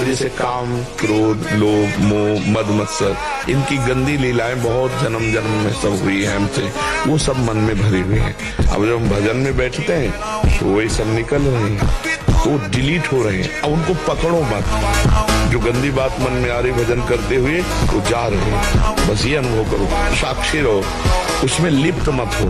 जैसे काम, क्रोध, लोभ, मोह, मद मत्सर, इनकी गंदी लीलाएं बहुत जन्म जन्म में सब हुई है हमसे, वो सब मन में भरी हुई है। अब जब हम भजन में बैठते हैं तो वही सब निकल रहे हैं, तो डिलीट हो रहे हैं। अब उनको पकड़ो मत, जो गंदी बात मन में आ रही भजन करते हुए वो जा रहे हैं। बस ये अनुभव करो, साक्षी रहो, उसमें लिप्त मत हो,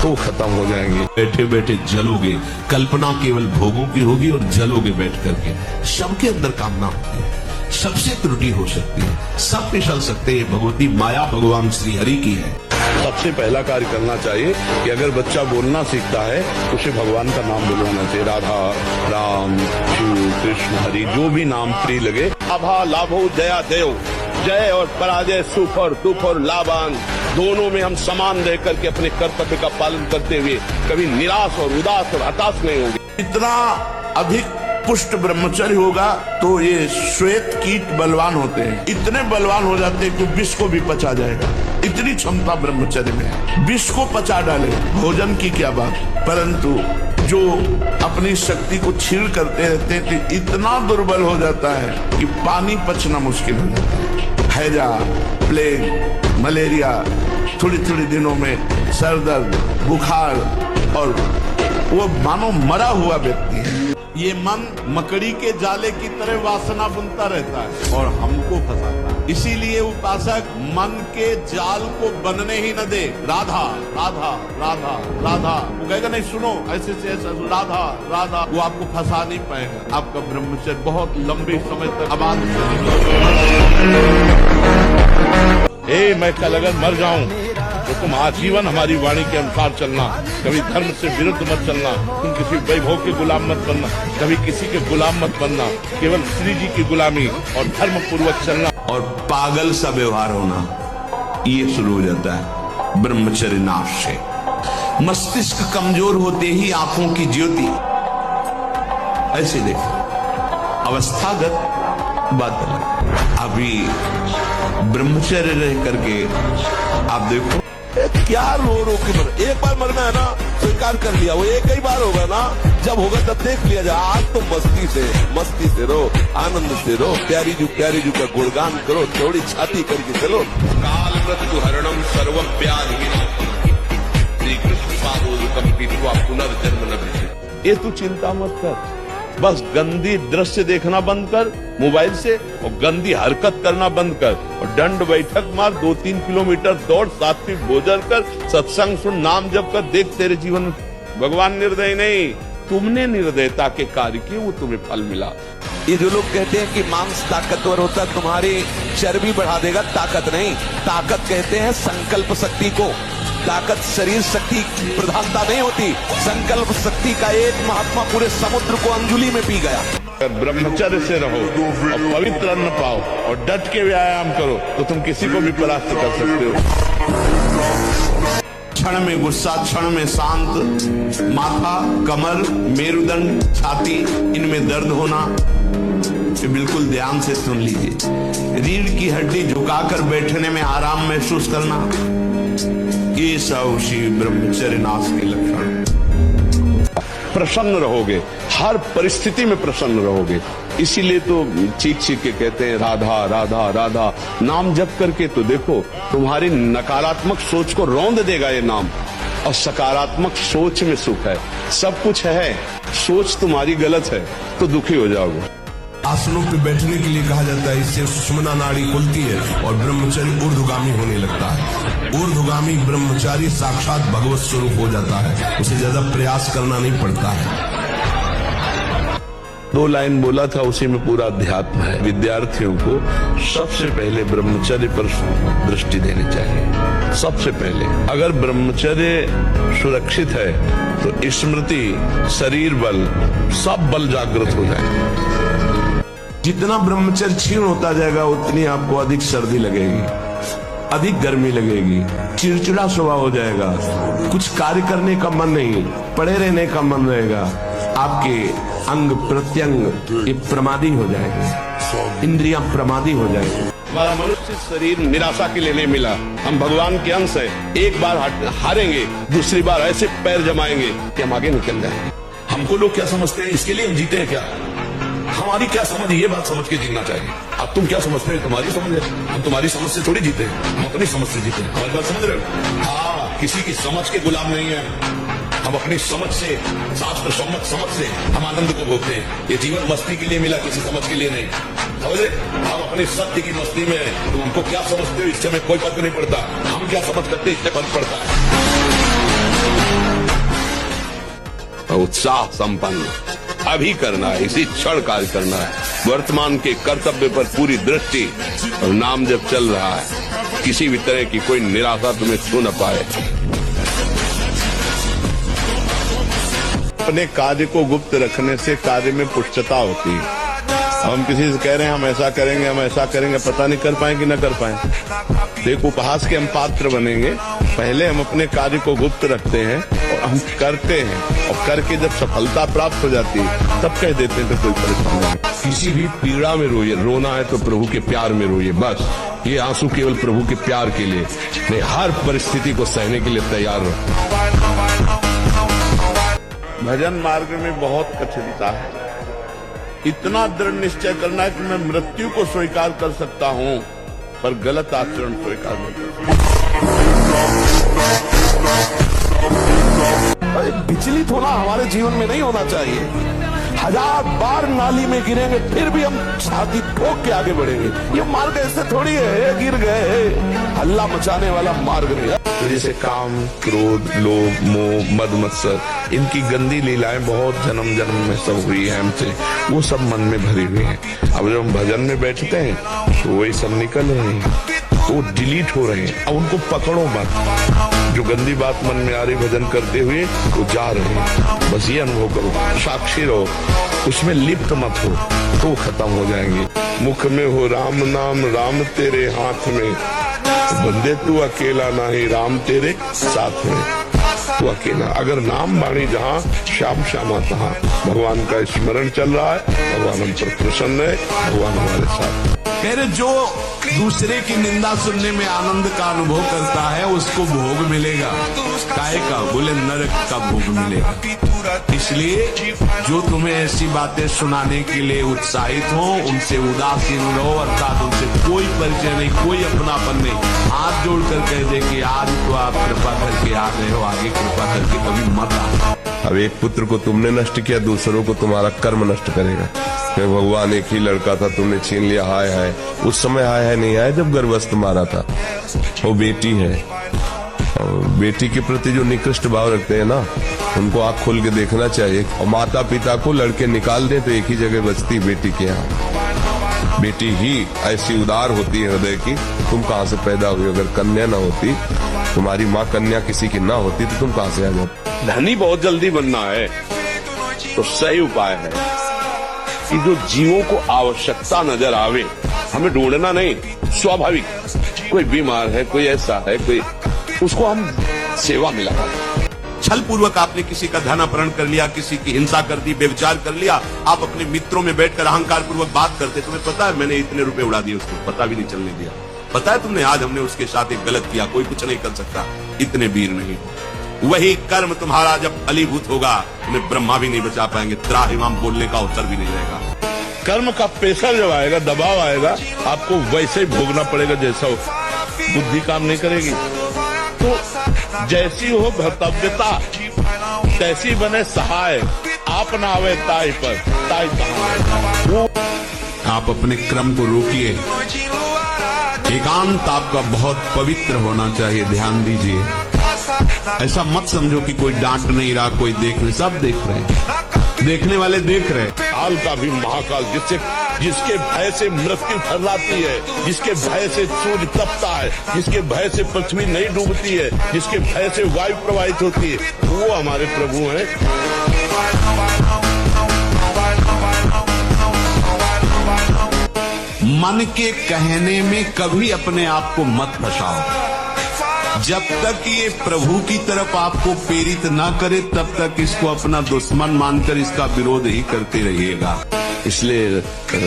तो खत्म हो जाएंगे। बैठे बैठे जलोगे, कल्पना केवल भोगों की होगी और जलोगे बैठ करके। सबके अंदर कामना होती है, सबसे त्रुटि हो सकती है, सब फिसल सकते हैं। भगवती माया भगवान श्री हरि की है। सबसे पहला कार्य करना चाहिए कि अगर बच्चा बोलना सीखता है तो उसे भगवान का नाम बुलवाना चाहिए। राधा, राम, शिव, कृष्ण, हरि, जो भी नाम प्रिय लगे। लाभा लाभो जया देव, जय और पराजय, सुख और दुख और लाभान, दोनों में हम समान रह करके अपने कर्तव्य का पालन करते हुए कभी निराश और उदास और हताश नहीं होंगे। इतना अधिक पुष्ट ब्रह्मचर्य होगा तो ये श्वेत कीट बलवान होते हैं, इतने बलवान हो जाते हैं कि विष को भी पचा जाएगा। इतनी क्षमता ब्रह्मचर्य में है, विष को पचा डाले, भोजन की क्या बात। परंतु जो अपनी शक्ति को छीण करते रहते हैं तो इतना दुर्बल हो जाता है कि पानी पचना मुश्किल हो जाता है। हैजा, प्लेग, मलेरिया, थोड़ी थोड़ी दिनों में सर दर्द, बुखार, और वो मानो मरा हुआ व्यक्ति है। ये मन मकड़ी के जाले की तरह वासना बुनता रहता है और हमको फंसाता है। इसीलिए उपासक मन के जाल को बनने ही न दे। राधा राधा राधा राधा, वो कहेगा नहीं सुनो ऐसे से ऐसा, राधा राधा, वो आपको फंसा नहीं पाएगा। आपका ब्रह्मचर्य बहुत लंबे समय तक आबाद। मैं कल अगर मर जाऊं तो तुम आजीवन हमारी वाणी के अनुसार चलना, कभी धर्म से विरुद्ध मत चलना, तुम किसी वैभव के गुलाम मत बनना, कभी किसी के गुलाम मत बनना, केवल श्री जी की गुलामी और धर्म पूर्वक चलना। और पागल सा व्यवहार होना, ये शुरू हो जाता है ब्रह्मचर्य नाश से। मस्तिष्क कमजोर होते ही आंखों की ज्योति, ऐसे देखो अवस्थागत बात अलग। अभी ब्रह्मचर्य रह करके आप देखो क्या रो रो के मर, एक बार मरना है ना स्वीकार कर लिया, वो एक ही बार होगा ना, जब होगा तब देख लिया जाए। आज तो मस्ती से रो, आनंद से रो, प्यारी जू का गुणगान करो, थोड़ी छाती करके चलो। काल मृत्यु हरणम सर्व प्यार श्री कृष्ण पादोदकम पीत्वा पुनर्जन्म न विद्यते। ये तू चिंता मत कर, बस गंदी दृश्य देखना बंद कर मोबाइल से, और गंदी हरकत करना बंद कर, और दंड बैठक मार, 2-3 किलोमीटर दौड़, सात्विक भोजन कर, सत्संग सुन, नाम जप कर, देख तेरे जीवन में भगवान निर्दय नहीं, तुमने निर्दयता के कार्य किए, वो तुम्हें फल मिला। ये जो लोग कहते हैं कि मांस ताकतवर होता है, तुम्हारी चर्बी बढ़ा देगा, ताकत नहीं। ताकत कहते हैं संकल्प शक्ति को, ताकत शरीर शक्ति प्रधानता नहीं होती। संकल्प शक्ति का एक महात्मा पूरे समुद्र को अंजुली में पी गया। ब्रह्मचर्य से रहो और पवित्र अन्न पाओ और डट के व्यायाम करो तो तुम किसी को भी परास्त कर सकते हो। क्षण में गुस्सा, क्षण में शांत, माथा, कमर, मेरुदंड, छाती, इनमें दर्द होना, बिल्कुल ध्यान से सुन लीजिए। रीढ़ की हड्डी झुकाकर बैठने में आराम महसूस करना, ये सब शिव ब्रह्मचर्य नाश के लक्षण। प्रसन्न रहोगे, हर परिस्थिति में प्रसन्न रहोगे। इसीलिए तो चीख चीख के कहते हैं राधा राधा राधा। नाम जप करके तो देखो, तुम्हारी नकारात्मक सोच को रौंद देगा ये नाम, और सकारात्मक सोच में सुख है। सब कुछ है, सोच तुम्हारी गलत है तो दुखी हो जाओगे। आसनों पे बैठने के लिए कहा जाता है, इससे सुषुम्ना नाड़ी खुलती है और ब्रह्मचारी ऊर्ध्वगामी होने लगता है। ऊर्ध्वगामी ब्रह्मचारी साक्षात भगवत स्वरूप हो जाता है, उसे ज्यादा प्रयास करना नहीं पड़ता है। 2 लाइन बोला था, उसी में पूरा अध्यात्म है। विद्यार्थियों को सबसे पहले ब्रह्मचर्य पर दृष्टि देनी चाहिए। सबसे पहले अगर ब्रह्मचर्य सुरक्षित है तो स्मृति, शरीर बल, सब बल जागृत हो जाएंगे। जितना ब्रह्मचर्य क्षीण होता जाएगा उतनी आपको अधिक सर्दी लगेगी, अधिक गर्मी लगेगी, चिड़चिड़ा स्वभाव हो जाएगा, कुछ कार्य करने का मन नहीं, पड़े रहने का मन रहेगा। आपके अंग प्रत्यंग ये प्रमादी हो जाएंगे, इंद्रियां प्रमादी हो जाएंगी। हमारा मनुष्य शरीर निराशा के लिए नहीं मिला, हम भगवान के अंश हैं। एक बार हारेंगे, दूसरी बार ऐसे पैर जमाएंगे कि हम आगे निकल जाएंगे। हमको लोग क्या समझते हैं, इसके लिए हम जीते हैं क्या? हमारी क्या समझ, ये बात समझ के जीना चाहिए। अब तुम क्या समझते हो, तुम्हारी समझ है, हम तुम्हारी समझ से थोड़ी जीते हैं, हम अपनी समझ से जीते हैं। हमारी बात समझ रहे हो? हाँ, किसी की समझ के गुलाम नहीं है, हम अपनी समझ से, शास्त्र सम्मत समझ से हम आनंद को भोगते हैं। ये जीवन मस्ती के लिए मिला, किसी समझ के लिए नहीं। समझे? हम अपने सत्य की मस्ती में हैं। तुम हमको क्या समझते हो इससे हमें कोई फर्क नहीं पड़ता, हम क्या समझ करते इससे फर्क पड़ता है। उत्साह संपन्न अभी करना है, इसी क्षण कार्य करना है। वर्तमान के कर्तव्य पर पूरी दृष्टि और नाम जब चल रहा है, किसी भी तरह की कोई निराशा तुम्हें छू न पाए। अपने कार्य को गुप्त रखने से कार्य में पुष्टता होती है। हम किसी से कह रहे हैं हम ऐसा करेंगे, हम ऐसा करेंगे, पता नहीं कर पाए कि न कर पाए। एक उपहास के हम पात्र बनेंगे। पहले हम अपने कार्य को गुप्त रखते हैं और हम करते हैं, और करके जब सफलता प्राप्त हो जाती है तब कह देते हैं तो कोई परेशानी नहीं। किसी भी पीड़ा में रोइए, रोना है तो प्रभु के प्यार में रोइए, बस। ये आंसू केवल प्रभु के प्यार के लिए नहीं, हर परिस्थिति को सहने के लिए तैयार रहो। भजन मार्ग में बहुत कठिनता है। इतना दृढ़ निश्चय करना है कि मैं मृत्यु को स्वीकार कर सकता हूं, पर गलत आचरण स्वीकार नहीं कर सकता। विचलित होना हमारे जीवन में नहीं होना चाहिए। 1000 बार नाली में गिरेंगे फिर भी हम छाती ठोक के आगे बढ़ेंगे। ये मार्ग ऐसे थोड़ी है, गिर गए हल्ला मचाने वाला मार्ग नहीं है। तो जैसे काम, क्रोध, लोभ, मोह, मद मत्सर, इनकी गंदी लीलाएं बहुत जन्म जन्म में सब हुई है हमसे, वो सब मन में भरी हुई हैं। अब जब हम भजन में बैठते हैं तो वही सब निकल रहे हैं, वो डिलीट हो रहे हैं। अब उनको पकड़ो मत, जो गंदी बात मन में आ रही भजन करते हुए वो जा रहे हैं। बस ये अनुभव करो, साक्षी रहो, उसमें लिप्त मत हो, तो खत्म हो जाएंगे। मुख में हो राम नाम, राम तेरे हाथ में, बंदे तू अकेला नहीं, राम तेरे साथ में। तू अकेला, अगर नाम वाणी जहाँ, श्याम श्यामा तहाँ। भगवान का स्मरण चल रहा है, भगवान हम पर प्रसन्न है, भगवान हमारे साथ। कह रहे जो दूसरे की निंदा सुनने में आनंद का अनुभव करता है उसको भोग मिलेगा। काहे का? बोले नरक का भोग मिलेगा। इसलिए जो तुम्हें ऐसी बातें सुनाने के लिए उत्साहित हो उनसे उदासीन रहो, अर्थात उनसे कोई परिचय नहीं, कोई अपनापन नहीं। हाथ जोड़कर कह दे कि आज तो आप कृपा करके आ गए हो, आगे कृपा करके कभी मत आ। अब एक पुत्र को तुमने नष्ट किया, दूसरों को तुम्हारा कर्म नष्ट करेगा। भगवान एक ही लड़का था, तुमने छीन लिया। हाय हाय, उस समय हाय हाय नहीं आया जब गर्भस्थ मारा था। वो बेटी है, और बेटी के प्रति जो निकृष्ट भाव रखते हैं ना, उनको आंख खोल के देखना चाहिए। और माता पिता को लड़के निकाल दें तो एक ही जगह बचती बेटी के यहाँ। बेटी ही ऐसी उदार होती है हृदय की। तुम कहाँ से पैदा हुई? अगर कन्या ना होती, तुम्हारी माँ कन्या किसी की ना होती, तो तुम कहाँ से आ जाओ? धनी बहुत जल्दी बनना है तो सही उपाय है कि जो जीवों को आवश्यकता नजर आवे, हमें ढूंढना नहीं, स्वाभाविक। कोई बीमार है, कोई ऐसा है, कोई, उसको हम सेवा मिला। छल पूर्वक आपने किसी का धन अपहरण कर लिया, किसी की हिंसा कर दी, व्यभिचार कर लिया। आप अपने मित्रों में बैठकर अहंकार पूर्वक बात करते, तुम्हें पता है मैंने इतने रुपए उड़ा दिए, उसको पता भी नहीं चलने दिया। पता है तुमने आज हमने उसके साथ एक गलत किया, कोई कुछ नहीं कर सकता। इतने वीर नहीं हो। वही कर्म तुम्हारा जब फलीभूत होगा, तुम्हें ब्रह्मा भी नहीं बचा पाएंगे, त्राहिमाम बोलने का अवसर भी नहीं रहेगा। कर्म का प्रेशर जब आएगा, दबाव आएगा, आपको वैसे ही भोगना पड़ेगा जैसा हो। बुद्धि काम नहीं करेगी। तो जैसी हो भर्तव्यता, तैसी बने सहाय। आप ना आवे ताई पर, ताई कहाँ। आप अपने क्रम को रोकिए। एकांत आपका बहुत पवित्र होना चाहिए, ध्यान दीजिए। ऐसा मत समझो कि कोई डांट नहीं रहा, कोई देख रहे, सब देख रहे हैं, देखने वाले देख रहे। काल का भी महाकाल, जिसके भय से मृत्यु फैलाती है, जिसके भय से सूर्य तपता है, जिसके भय से पृथ्वी नहीं डूबती है, जिसके भय से वायु प्रवाहित होती है, वो हमारे प्रभु हैं। मन के कहने में कभी अपने आप को मत फंसाओ। जब तक ये प्रभु की तरफ आपको प्रेरित ना करे, तब तक इसको अपना दुश्मन मानकर इसका विरोध ही करते रहिएगा। इसलिए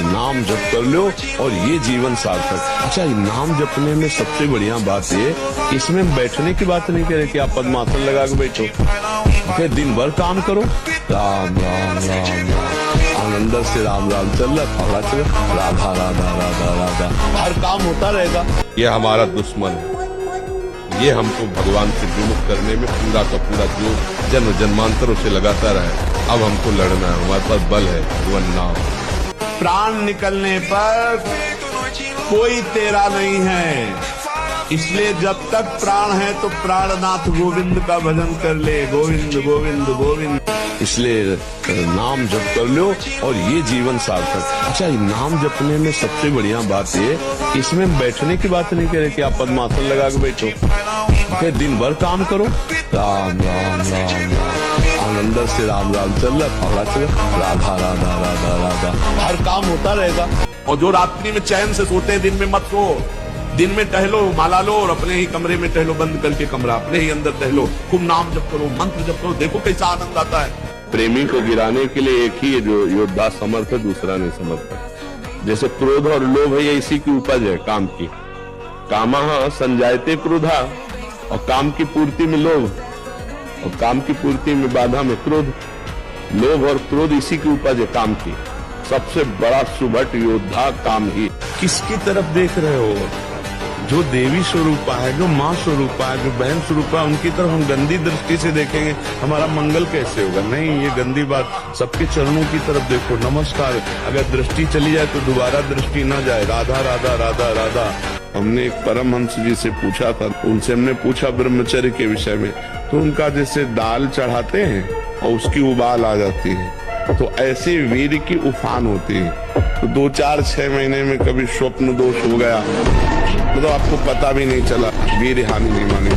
नाम जप कर लो और ये जीवन सार्थक। अच्छा, नाम जपने में सबसे बढ़िया बात ये, इसमें बैठने की बात नहीं करे कि आप पद्मासन लगा के बैठो। फिर दिन भर काम करो, राम राम राम राम, अंदर से राम राम चल रहा, पगड़ा चल रहा, राधा राधा राधा राधा, हर काम होता रहेगा। ये हमारा दुश्मन है, ये हमको भगवान से विमुख करने में पूरा का पूरा जो जन्म जन्मांतरों से लगातार है। अब हमको लड़ना है, हमारे पास बल है, भगवान नाम। प्राण निकलने पर कोई तेरा नहीं है, इसलिए जब तक प्राण है तो प्राणनाथ गोविंद का भजन कर ले, गोविंद गोविंद गोविंद। इसलिए नाम जप कर लो और ये जीवन सार्थक। अच्छा, नाम जपने में सबसे बढ़िया बात ये, इसमें बैठने की बात नहीं करे कि आप पद्मासन लगा के बैठो, फिर दिन भर काम करो, राम राम राम राम, अंदर से राम राम चल रहा, पगड़ा चल रहा, राधा राधा राधा राधा, हर काम होता रहेगा। और जो रात्रि में चैन से सोते हैं दिन में मत सो, दिन में टहलो, माला लो और अपने ही कमरे में टहलो, बंद करके कमरा, अपने ही अंदर टहलो, खूब नाम जप करो, मंत्र जप करो, देखो कैसा आनंद आता है। प्रेमी को गिराने के लिए एक ही जो योद्धा समर्थ है, दूसरा नहीं समर्थ है। जैसे क्रोध और लोभ है, ये इसी की उपज है, काम की। कामः संजायते क्रोधा, और काम की पूर्ति में लोभ, और काम की पूर्ति में बाधा में क्रोध। लोभ और क्रोध इसी की उपज है, काम की। सबसे बड़ा सुभट योद्धा काम ही। किसकी तरफ देख रहे हो? जो देवी स्वरूपा है, जो माँ स्वरूपा है, जो बहन स्वरूपा है, उनकी तरफ हम गंदी दृष्टि से देखेंगे, हमारा मंगल कैसे होगा? नहीं, ये गंदी बात। सबके चरणों की तरफ देखो, नमस्कार। अगर दृष्टि चली जाए तो दोबारा दृष्टि ना जाए। राधा राधा राधा राधा। हमने एक परमहंस जी से पूछा था, उनसे हमने पूछा ब्रह्मचर्य के विषय में, तो उनका जैसे दाल चढ़ाते हैं और उसकी उबाल आ जाती है, तो ऐसे वीर की उफान होती है। तो 2, 4, 6 महीने में कभी स्वप्न दोष हो गया तो आपको पता भी नहीं चला, वीर हानि नहीं मानी।